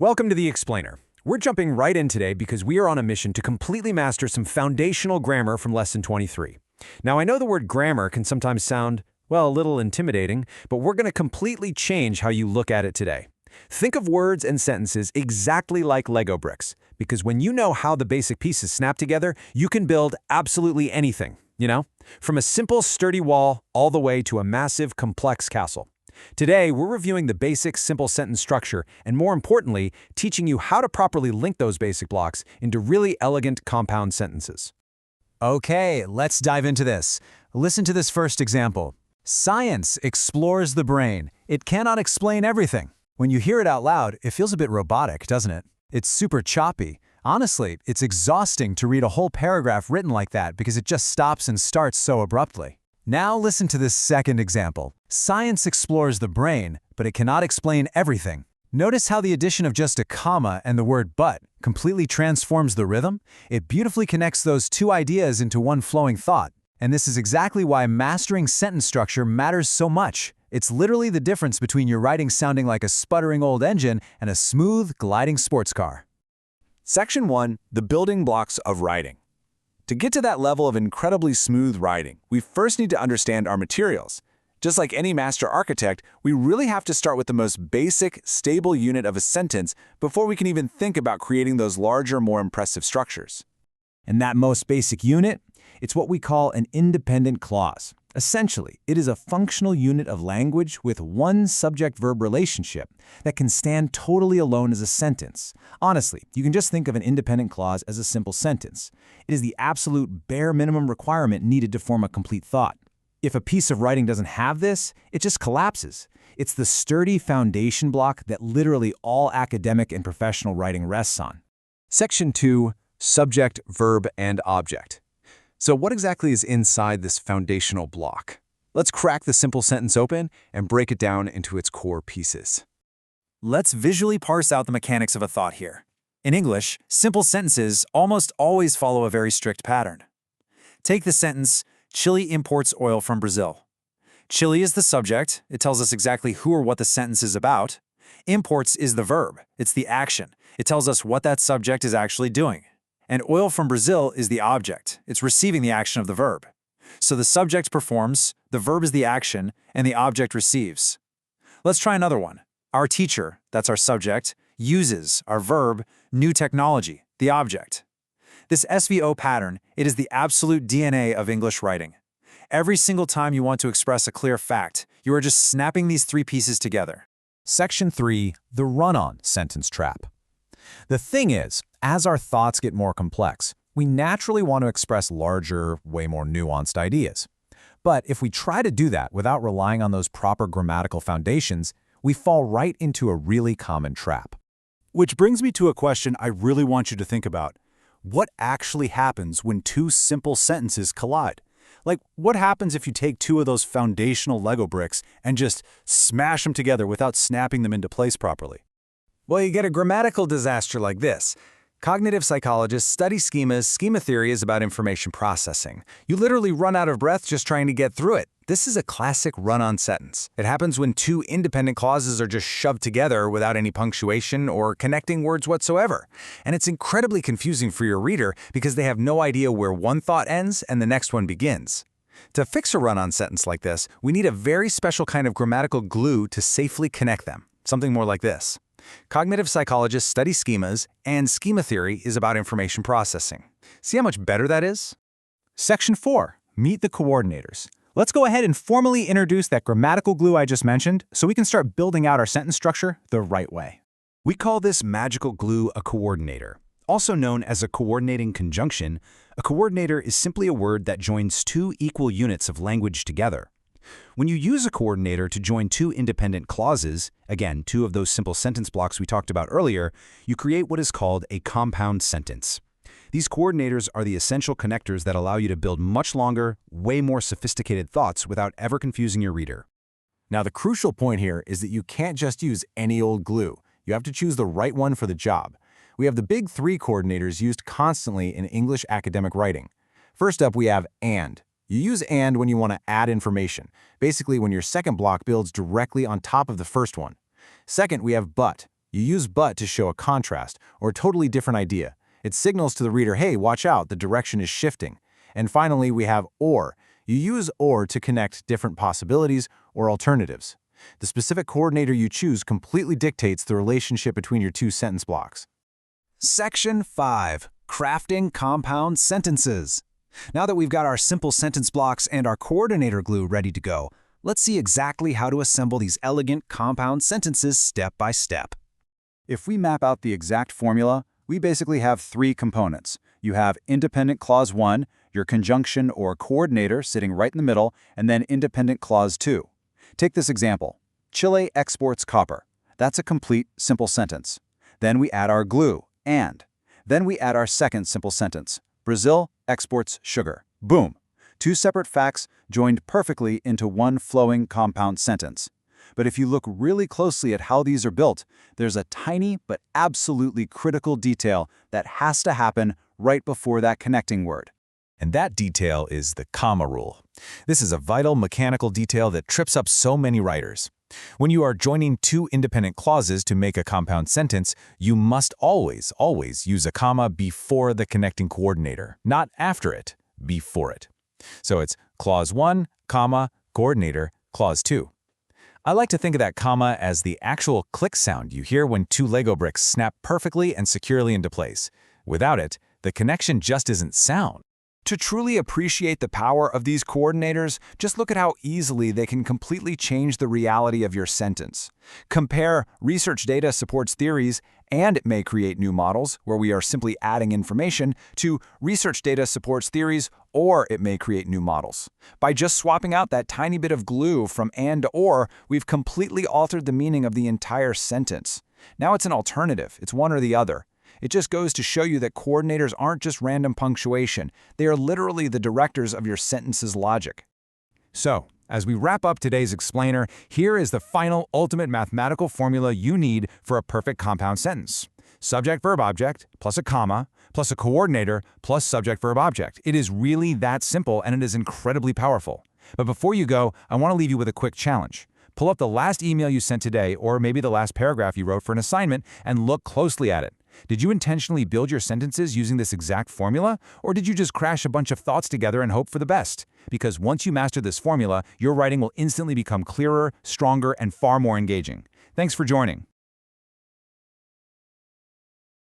Welcome to The Explainer. We're jumping right in today because we are on a mission to completely master some foundational grammar from Lesson 23. Now, I know the word grammar can sometimes sound, well, a little intimidating, but we're going to completely change how you look at it today. Think of words and sentences exactly like Lego bricks, because when you know how the basic pieces snap together, you can build absolutely anything, From a simple, sturdy wall all the way to a massive, complex castle. Today, we're reviewing the basic, simple sentence structure and, more importantly, teaching you how to properly link those basic blocks into really elegant compound sentences. Okay, let's dive into this. Listen to this first example. Science explores the brain. It cannot explain everything. When you hear it out loud, it feels a bit robotic, doesn't it? It's super choppy. Honestly, it's exhausting to read a whole paragraph written like that because it just stops and starts so abruptly. Now listen to this second example. Science explores the brain, but it cannot explain everything. Notice how the addition of just a comma and the word but completely transforms the rhythm? It beautifully connects those two ideas into one flowing thought. And this is exactly why mastering sentence structure matters so much. It's literally the difference between your writing sounding like a sputtering old engine and a smooth, gliding sports car. Section 1. The building blocks of writing. To get to that level of incredibly smooth writing, we first need to understand our materials. Just like any master architect, we really have to start with the most basic, stable unit of a sentence before we can even think about creating those larger, more impressive structures. And that most basic unit? It's what we call an independent clause. Essentially, it is a functional unit of language with one subject-verb relationship that can stand totally alone as a sentence. Honestly, you can just think of an independent clause as a simple sentence. It is the absolute bare minimum requirement needed to form a complete thought. If a piece of writing doesn't have this, it just collapses. It's the sturdy foundation block that literally all academic and professional writing rests on. Section 2. Subject, verb, and object. So what exactly is inside this foundational block? Let's crack the simple sentence open and break it down into its core pieces. Let's visually parse out the mechanics of a thought here. In English, simple sentences almost always follow a very strict pattern. Take the sentence, Chile imports oil from Brazil. Chile is the subject. It tells us exactly who or what the sentence is about. Imports is the verb. It's the action. It tells us what that subject is actually doing. And oil from Brazil is the object. It's receiving the action of the verb. So the subject performs, the verb is the action, and the object receives. Let's try another one. Our teacher, that's our subject, uses, our verb, new technology, the object. This SVO pattern, it is the absolute DNA of English writing. Every single time you want to express a clear fact, you are just snapping these three pieces together. Section 3. The run-on sentence trap. The thing is, as our thoughts get more complex, we naturally want to express larger, way more nuanced ideas. But if we try to do that without relying on those proper grammatical foundations, we fall right into a really common trap. Which brings me to a question I really want you to think about. What actually happens when two simple sentences collide? Like, what happens if you take two of those foundational Lego bricks and just smash them together without snapping them into place properly? Well, you get a grammatical disaster like this. Cognitive psychologists study schemas. Schema theory is about information processing. You literally run out of breath just trying to get through it. This is a classic run-on sentence. It happens when two independent clauses are just shoved together without any punctuation or connecting words whatsoever. And it's incredibly confusing for your reader because they have no idea where one thought ends and the next one begins. To fix a run-on sentence like this, we need a very special kind of grammatical glue to safely connect them. Something more like this. Cognitive psychologists study schemas, and schema theory is about information processing. See how much better that is? Section 4. Meet the coordinators. Let's go ahead and formally introduce that grammatical glue I just mentioned so we can start building out our sentence structure the right way. We call this magical glue a coordinator. Also known as a coordinating conjunction, a coordinator is simply a word that joins two equal units of language together. When you use a coordinator to join two independent clauses, again, two of those simple sentence blocks we talked about earlier, you create what is called a compound sentence. These coordinators are the essential connectors that allow you to build much longer, way more sophisticated thoughts without ever confusing your reader. Now, the crucial point here is that you can't just use any old glue. You have to choose the right one for the job. We have the big three coordinators used constantly in English academic writing. First up, we have and. You use and when you want to add information, basically when your second block builds directly on top of the first one. Second, we have but. You use but to show a contrast or a totally different idea. It signals to the reader, hey, watch out, the direction is shifting. And finally, we have or. You use or to connect different possibilities or alternatives. The specific coordinator you choose completely dictates the relationship between your two sentence blocks. Section 5. Crafting compound sentences. Now that we've got our simple sentence blocks and our coordinator glue ready to go, let's see exactly how to assemble these elegant compound sentences step by step. If we map out the exact formula, we basically have three components. You have independent clause 1, your conjunction or coordinator sitting right in the middle, and then independent clause 2. Take this example. Chile exports copper. That's a complete, simple sentence. Then we add our glue, and. Then we add our second simple sentence. Brazil exports sugar. Boom! Two separate facts joined perfectly into one flowing compound sentence. But if you look really closely at how these are built, there's a tiny but absolutely critical detail that has to happen right before that connecting word. And that detail is the comma rule. This is a vital mechanical detail that trips up so many writers. When you are joining two independent clauses to make a compound sentence, you must always use a comma before the connecting coordinator, not after it, before it. So it's clause 1, comma, coordinator, clause 2. I like to think of that comma as the actual click sound you hear when two Lego bricks snap perfectly and securely into place. Without it, the connection just isn't sound. To truly appreciate the power of these coordinators, just look at how easily they can completely change the reality of your sentence. Compare research data supports theories and it may create new models, where we are simply adding information, to research data supports theories or it may create new models. By just swapping out that tiny bit of glue from and to or, we've completely altered the meaning of the entire sentence. Now it's an alternative, it's one or the other. It just goes to show you that coordinators aren't just random punctuation. They are literally the directors of your sentence's logic. So, as we wrap up today's explainer, here is the final ultimate mathematical formula you need for a perfect compound sentence. Subject-verb-object plus a comma plus a coordinator plus subject-verb-object. It is really that simple and it is incredibly powerful. But before you go, I want to leave you with a quick challenge. Pull up the last email you sent today or maybe the last paragraph you wrote for an assignment and look closely at it. Did you intentionally build your sentences using this exact formula, or did you just crash a bunch of thoughts together and hope for the best? Because once you master this formula, your writing will instantly become clearer, stronger, and far more engaging. Thanks for joining.